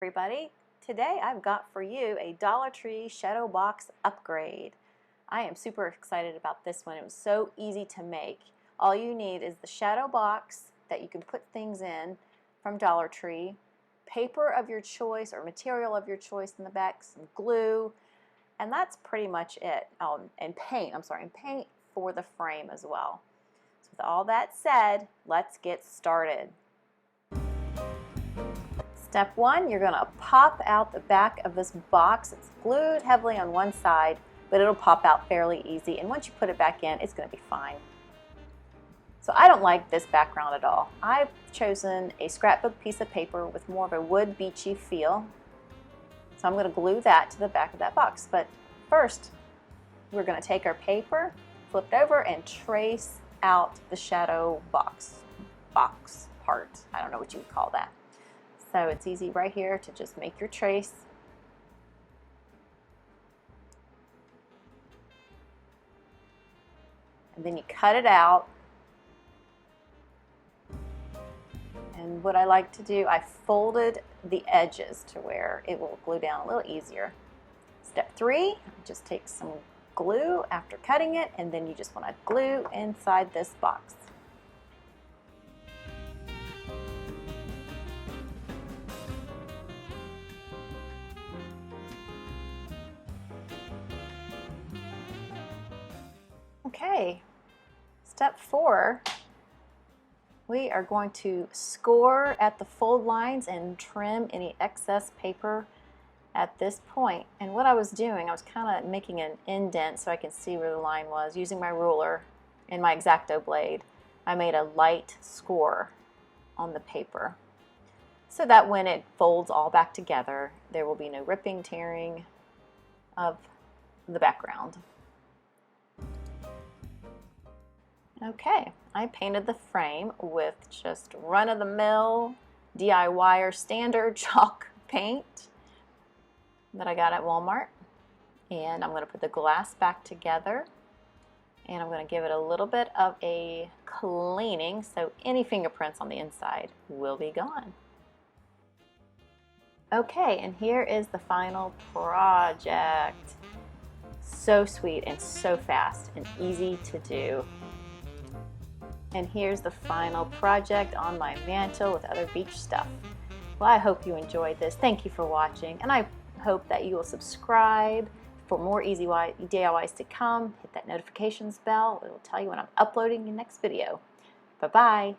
Everybody, today I've got for you a Dollar Tree Shadowbox upgrade. I am super excited about this one. It was so easy to make. All you need is the Shadowbox that you can put things in from Dollar Tree, paper of your choice or material of your choice in the back, some glue, and that's pretty much it. Oh, and paint, and paint for the frame as well. So with all that said, let's get started. Step one, you're going to pop out the back of this box. It's glued heavily on one side, but it'll pop out fairly easy. And once you put it back in, it's going to be fine. So I don't like this background at all. I've chosen a scrapbook piece of paper with more of a wood beachy feel. So I'm going to glue that to the back of that box. But first, we're going to take our paper, flip it over, and trace out the shadow box part. I don't know what you would call that. So it's easy right here to just make your trace. And then you cut it out. And what I like to do, I folded the edges to where it will glue down a little easier. Step three, just take some glue after cutting it, and then you just want to glue inside this box. Okay, step four, we are going to score at the fold lines and trim any excess paper at this point. And what I was doing, I was kind of making an indent so I can see where the line was. Using my ruler and my X-Acto blade, I made a light score on the paper so that when it folds all back together, there will be no ripping, tearing of the background. Okay, I painted the frame with just run-of-the-mill DIY standard chalk paint that I got at Walmart. And I'm going to put the glass back together, and I'm going to give it a little bit of a cleaning so any fingerprints on the inside will be gone. Okay, and here is the final project. So sweet and so fast and easy to do. And here's the final project on my mantle with other beach stuff. Well, I hope you enjoyed this. Thank you for watching, and I hope that you will subscribe for more easy DIYs to come. Hit that notifications bell. It will tell you when I'm uploading the next video. Bye-bye.